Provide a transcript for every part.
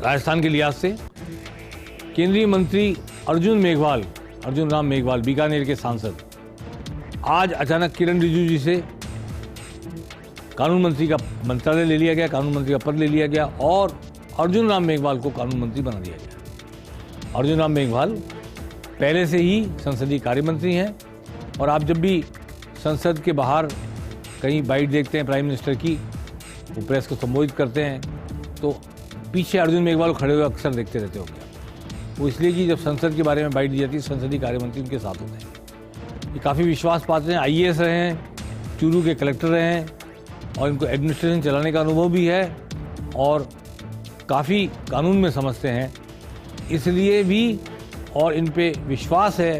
राजस्थान के लिहाज से केंद्रीय मंत्री अर्जुन राम मेघवाल बीकानेर के सांसद आज अचानक किरण रिजिजू जी से कानून मंत्री का मंत्रालय ले लिया गया, कानून मंत्री का पद ले लिया गया और अर्जुन राम मेघवाल को कानून मंत्री बना दिया गया। अर्जुन राम मेघवाल पहले से ही संसदीय कार्य मंत्री हैं और आप जब भी संसद के बाहर कहीं बाइट देखते हैं प्राइम मिनिस्टर की, वो प्रेस को संबोधित करते हैं तो पीछे अर्जुन मेघवाल खड़े हुए अक्सर देखते रहते होंगे। वो इसलिए कि जब संसद के बारे में बाइट दी जाती है संसदीय कार्य मंत्री उनके साथ होते हैं। ये काफ़ी विश्वास पाते हैं, IAS रहे हैं, चूरू के कलेक्टर रहे हैं और इनको एडमिनिस्ट्रेशन चलाने का अनुभव भी है और काफ़ी कानून में समझते हैं, इसलिए भी और इन पे विश्वास है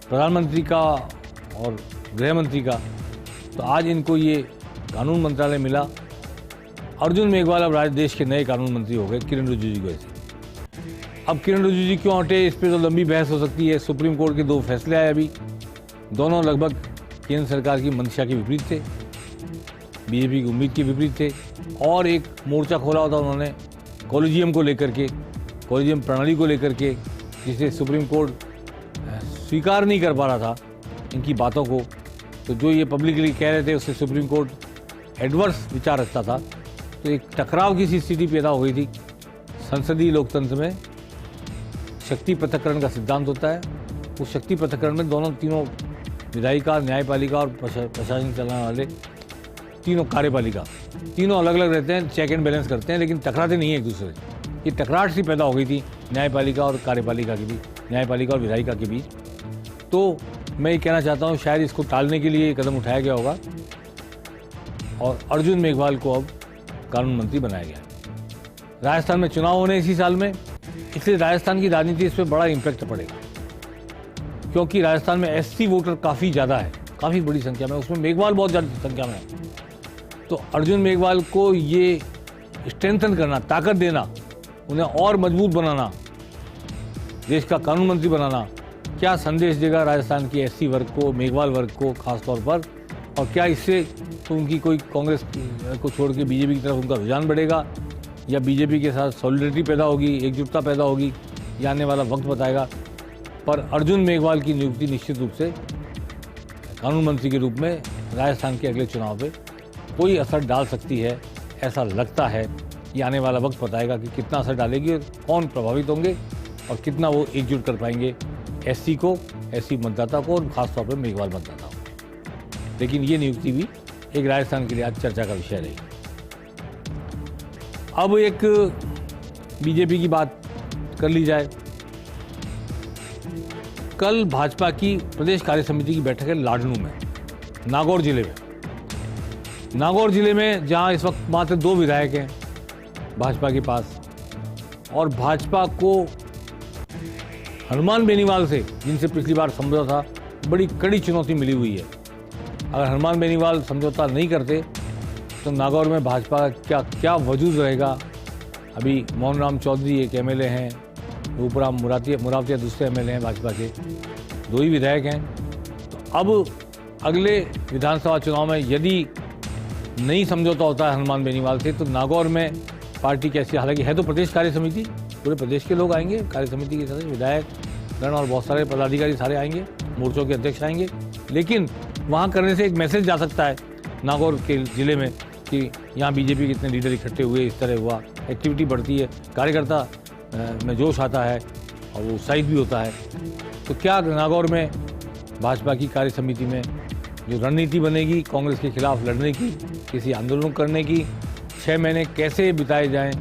प्रधानमंत्री का और गृह मंत्री का। तो आज इनको ये कानून मंत्रालय मिला। अर्जुन मेघवाल अब देश के नए कानून मंत्री हो गए किरण रिजिजू जी को ऐसे। अब किरण रिजिजू जी क्यों हटे, इस पर तो लंबी बहस हो सकती है। सुप्रीम कोर्ट के 2 फैसले आए अभी, दोनों लगभग केंद्र सरकार की मंशा के विपरीत थे, बीजेपी की उम्मीद के विपरीत थे और एक मोर्चा खोला होता उन्होंने कॉलेजियम को लेकर के, कॉलेजियम प्रणाली को लेकर के, जिसे सुप्रीम कोर्ट स्वीकार नहीं कर पा रहा था इनकी बातों को। तो जो ये पब्लिकली कह रहे थे उससे सुप्रीम कोर्ट एडवर्स विचार रखता था। तो एक टकराव की सी स्थिति पैदा हो गई थी। संसदीय लोकतंत्र में शक्ति पृथक्करण का सिद्धांत होता है। उस शक्ति पृथक्करण में तीनों विधायिका, न्यायपालिका और प्रशासन चलाने वाले तीनों कार्यपालिका, तीनों अलग अलग रहते हैं, चेक एंड बैलेंस करते हैं, लेकिन टकराते नहीं है एक दूसरे से। ये टकराहट सी पैदा हो गई थी न्यायपालिका और कार्यपालिका के बीच, न्यायपालिका और विधायिका के बीच। तो मैं ये कहना चाहता हूँ शायद इसको टालने के लिए कदम उठाया गया होगा और अर्जुन मेघवाल को अब कानून मंत्री बनाया गया। राजस्थान में चुनाव होने इसी साल में, इसलिए राजस्थान की राजनीति इस पर बड़ा इम्पैक्ट पड़ेगा क्योंकि राजस्थान में SC वोटर काफ़ी ज़्यादा है, काफ़ी बड़ी संख्या में, उसमें मेघवाल बहुत ज़्यादा संख्या में है। तो अर्जुन मेघवाल को ये स्ट्रेंथन करना, ताकत देना, उन्हें और मजबूत बनाना, देश का कानून मंत्री बनाना, क्या संदेश देगा राजस्थान की SC वर्ग को, मेघवाल वर्ग को खास तौर पर, और क्या इससे तो उनकी कोई कांग्रेस को छोड़ के बीजेपी की तरफ उनका रुझान बढ़ेगा या बीजेपी के साथ सॉलिडरिटी पैदा होगी, एकजुटता पैदा होगी, ये आने वाला वक्त बताएगा। पर अर्जुन मेघवाल की नियुक्ति निश्चित रूप से कानून मंत्री के रूप में राजस्थान के अगले चुनाव पे कोई असर डाल सकती है, ऐसा लगता है। ये आने वाला वक्त बताएगा कि कितना असर डालेगी और कौन प्रभावित होंगे और कितना वो एकजुट कर पाएंगे SC को, SC मतदाता को और खासतौर पर मेघवाल मतदाता को। लेकिन ये नियुक्ति भी एक राजस्थान के लिए आज चर्चा का विषय रही। अब एक बीजेपी की बात कर ली जाए। कल भाजपा की प्रदेश कार्य समिति की बैठक है लाडनू में, नागौर जिले में। नागौर जिले में जहां इस वक्त मात्र 2 विधायक हैं भाजपा के पास और भाजपा को हनुमान बेनीवाल से, जिनसे पिछली बार समझौता था, बड़ी कड़ी चुनौती मिली हुई है। अगर हनुमान बेनीवाल समझौता नहीं करते तो नागौर में भाजपा का क्या वजूद रहेगा। अभी मोहन राम चौधरी एक MLA हैं, रूपराम मुरावतिया दूसरे MLA हैं भाजपा के, 2 ही विधायक हैं। तो अब अगले विधानसभा चुनाव में यदि नहीं समझौता होता है हनुमान बेनीवाल से तो नागौर में पार्टी कैसी, हालांकि है तो प्रदेश कार्य समिति, पूरे प्रदेश के लोग आएंगे कार्य समिति के सदस्य, विधायक गण और बहुत सारे पदाधिकारी सारे आएंगे, मोर्चों के अध्यक्ष आएंगे, लेकिन वहाँ करने से एक मैसेज जा सकता है नागौर के ज़िले में कि यहाँ बीजेपी के इतने लीडर इकट्ठे हुए, इस तरह हुआ, एक्टिविटी बढ़ती है, कार्यकर्ता में जोश आता है और वो उत्साहित भी होता है। तो क्या नागौर में भाजपा की कार्य समिति में जो रणनीति बनेगी कांग्रेस के खिलाफ लड़ने की, किसी आंदोलन करने की, 6 महीने कैसे बिताए जाएं,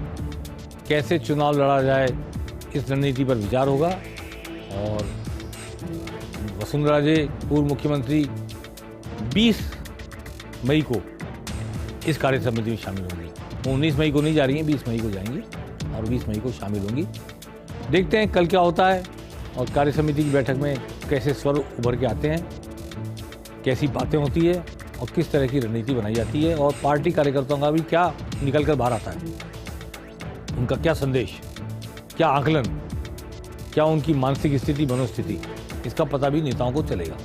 कैसे चुनाव लड़ा जाए, इस रणनीति पर विचार होगा। और वसुंधरा राजे पूर्व मुख्यमंत्री 20 मई को इस कार्य समिति में शामिल होंगी। वो 19 मई को नहीं जा रही हैं, 20 मई को जाएंगी और 20 मई को शामिल होंगी। देखते हैं कल क्या होता है और कार्य समिति की बैठक में कैसे स्वर उभर के आते हैं, कैसी बातें होती है और किस तरह की रणनीति बनाई जाती है और पार्टी कार्यकर्ताओं का भी क्या निकल कर बाहर आता है, उनका क्या संदेश, क्या आकलन, क्या उनकी मानसिक स्थिति, मनोस्थिति, इसका पता भी नेताओं को चलेगा।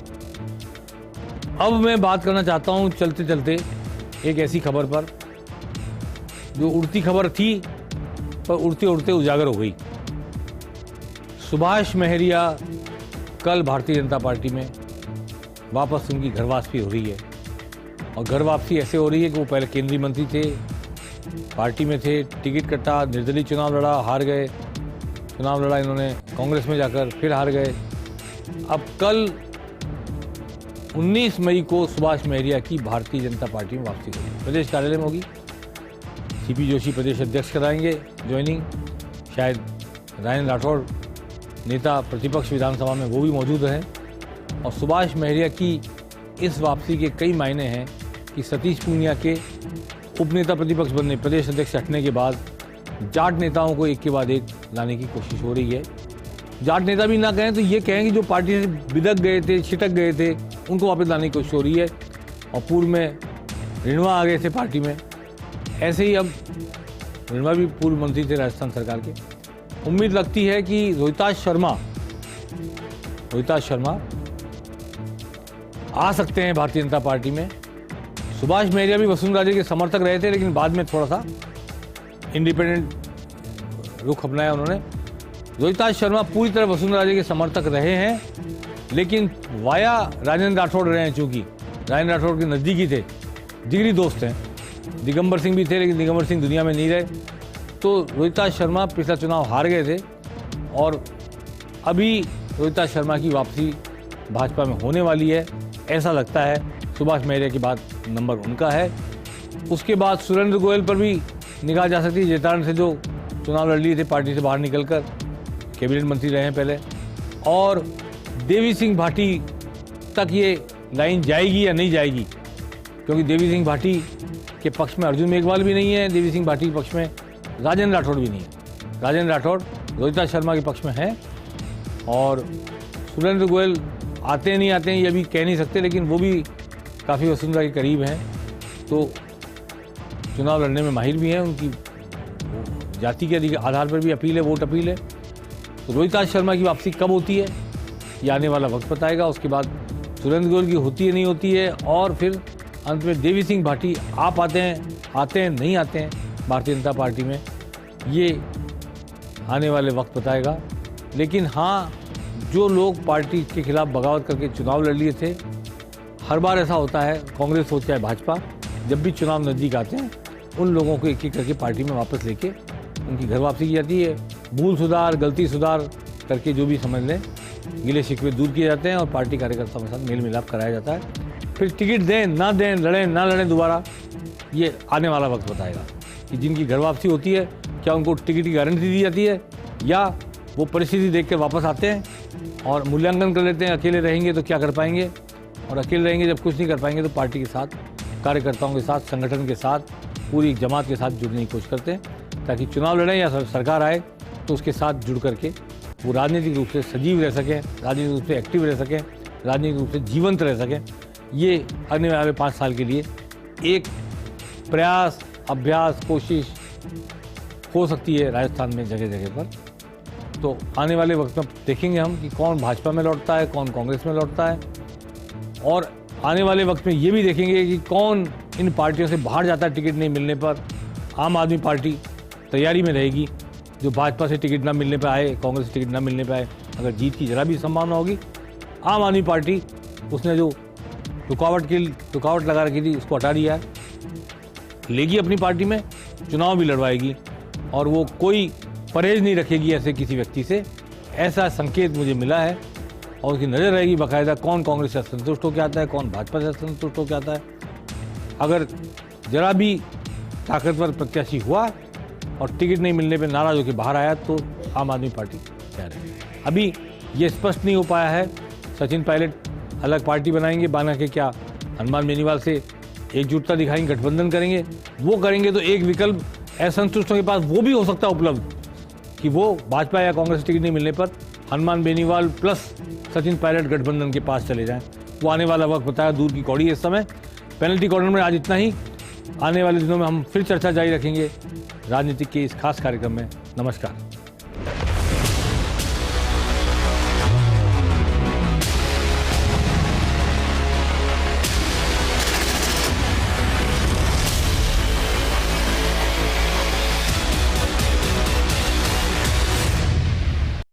अब मैं बात करना चाहता हूं चलते चलते एक ऐसी खबर पर जो उड़ती खबर थी पर उड़ते उड़ते उजागर हो गई। सुभाष महरिया कल भारतीय जनता पार्टी में वापस उनकी घर वापसी हो रही है, और घर वापसी ऐसे हो रही है कि वो पहले केंद्रीय मंत्री थे, पार्टी में थे, टिकट कटा, निर्दलीय चुनाव लड़ा, हार गए, चुनाव लड़ा इन्होंने कांग्रेस में जाकर, फिर हार गए। अब कल 19 मई को सुभाष महरिया की भारतीय जनता पार्टी में वापसी होगी, प्रदेश कार्यालय में होगी। सीपी जोशी प्रदेश अध्यक्ष कराएंगे ज्वाइनिंग, शायद राजेंद्र राठौड़ नेता प्रतिपक्ष विधानसभा में वो भी मौजूद हैं। और सुभाष महरिया की इस वापसी के कई मायने हैं कि सतीश पूनिया के उपनेता प्रतिपक्ष बनने, प्रदेश अध्यक्ष हटने के बाद जाट नेताओं को एक के बाद एक लाने की कोशिश हो रही है। जाट नेता भी ना कहें तो ये कहें कि जो पार्टी से बिदक गए थे, छिटक गए थे, उनको वापस लाने की कोशिश हो रही है। और पूर्व में रिणवा आ गए थे पार्टी में, ऐसे ही अब रिणवा भी पूर्व मंत्री थे राजस्थान सरकार के। उम्मीद लगती है कि रोहिताज शर्मा आ सकते हैं भारतीय जनता पार्टी में। सुभाष महरिया भी वसुंधरा राजे के समर्थक रहे थे, लेकिन बाद में थोड़ा सा इंडिपेंडेंट रुख अपनाया उन्होंने। रोहिताज शर्मा पूरी तरह वसुंधरा राजे के समर्थक रहे हैं, लेकिन वाया राजेंद्र राठौड़ रहे हैं, चूंकि राजेंद्र राठौड़ के नज़दीकी थे, जिगरी दोस्त हैं। दिगंबर सिंह भी थे, लेकिन दिगंबर सिंह दुनिया में नहीं रहे। तो रोहिताज शर्मा पिछला चुनाव हार गए थे, और अभी रोहिताज शर्मा की वापसी भाजपा में होने वाली है, ऐसा लगता है। सुभाष महरिया के बाद नंबर उनका है। उसके बाद सुरेंद्र गोयल पर भी निगाह जा सकती है, जेतारण से जो चुनाव लड़ लिए थे पार्टी से बाहर निकलकर, कैबिनेट मंत्री रहे हैं पहले। और देवी सिंह भाटी तक ये लाइन जाएगी या नहीं जाएगी, क्योंकि देवी सिंह भाटी के पक्ष में अर्जुन मेघवाल भी नहीं है, देवी सिंह भाटी के पक्ष में राजेंद्र राठौड़ भी नहीं है। राजेंद्र राठौड़ रोहिताज शर्मा के पक्ष में है, और सुरेंद्र गोयल आते हैं नहीं आते हैं ये अभी कह नहीं सकते, लेकिन वो भी काफ़ी वसुंधरा के करीब हैं, तो चुनाव लड़ने में माहिर भी हैं। उनकी जाति के आधार पर भी अपील है, वोट अपील है। तो रोहिताज शर्मा की वापसी कब होती है ये आने वाला वक्त बताएगा। उसके बाद सुरेंद्र गोयल की होती है नहीं होती है, और फिर अंत में देवी सिंह भाटी आप आते हैं नहीं आते हैं भारतीय जनता पार्टी में, ये आने वाले वक्त बताएगा। लेकिन हाँ, जो लोग पार्टी के खिलाफ बगावत करके चुनाव लड़ लिए थे, हर बार ऐसा होता है, कांग्रेस हो चाहे भाजपा, जब भी चुनाव नज़दीक आते हैं उन लोगों को एक एक करके पार्टी में वापस लेके उनकी घर वापसी की जाती है। भूल सुधार, गलती सुधार करके जो भी समझ लें, गिले शिकवे दूर किए जाते हैं, और पार्टी कार्यकर्ताओं के साथ मेल मिलाप कराया जाता है। फिर टिकट दें ना दें, लड़ें ना लड़ें दोबारा, ये आने वाला वक्त बताएगा कि जिनकी घर वापसी होती है क्या उनको टिकट की गारंटी दी जाती है, या वो परिस्थिति देख कर वापस आते हैं और मूल्यांकन कर लेते हैं अकेले रहेंगे तो क्या कर पाएंगे, और अकेले रहेंगे जब कुछ नहीं कर पाएंगे तो पार्टी के साथ, कार्यकर्ताओं के साथ, संगठन के साथ, पूरी जमात के साथ जुड़ने की कोशिश करते हैं, ताकि चुनाव लड़ें या सरकार आए तो उसके साथ जुड़ करके वो राजनीतिक रूप से सजीव रह सकें, राजनीतिक रूप से एक्टिव रह सकें, राजनीतिक रूप से जीवंत रह सकें। ये आने वाले 5 साल के लिए एक प्रयास, अभ्यास, कोशिश हो सकती है राजस्थान में जगह जगह पर। तो आने वाले वक्त में देखेंगे हम कि कौन भाजपा में लौटता है, कौन कांग्रेस में लौटता है, और आने वाले वक्त में ये भी देखेंगे कि कौन इन पार्टियों से बाहर जाता है टिकट नहीं मिलने पर। आम आदमी पार्टी तैयारी में रहेगी, जो भाजपा से टिकट ना मिलने पर आए, कांग्रेस से टिकट ना मिलने पर आए, अगर जीत की जरा भी संभावना होगी, आम आदमी पार्टी उसने जो रुकावट लगा रखी थी उसको हटा दिया है, लेगी अपनी पार्टी में, चुनाव भी लड़वाएगी, और वो कोई परहेज नहीं रखेगी ऐसे किसी व्यक्ति से, ऐसा संकेत मुझे मिला है। और उसकी नज़र रहेगी बाकायदा कौन कांग्रेस से संतुष्ट होकर आता है, कौन भाजपा से संतुष्ट होकर आता है। अगर जरा भी ताकतवर प्रत्याशी हुआ और टिकट नहीं मिलने पर नाराज होकर बाहर आया तो आम आदमी पार्टी तैयार है। अभी ये स्पष्ट नहीं हो पाया है, सचिन पायलट अलग पार्टी बनाएंगे, बना के क्या हनुमान बेनीवाल से एकजुटता दिखाएंगे, गठबंधन करेंगे। वो करेंगे तो एक विकल्प असंतुष्टों के पास वो भी हो सकता है उपलब्ध कि वो भाजपा या कांग्रेस टिकट नहीं मिलने पर हनुमान बेनीवाल प्लस सचिन पायलट गठबंधन के पास चले जाएं। वो आने वाला वक्त बताया, दूर की कौड़ी है इस समय। पेनल्टी कॉर्नर में आज इतना ही। आने वाले दिनों में हम फिर चर्चा जारी रखेंगे राजनीति के इस खास कार्यक्रम में। नमस्कार।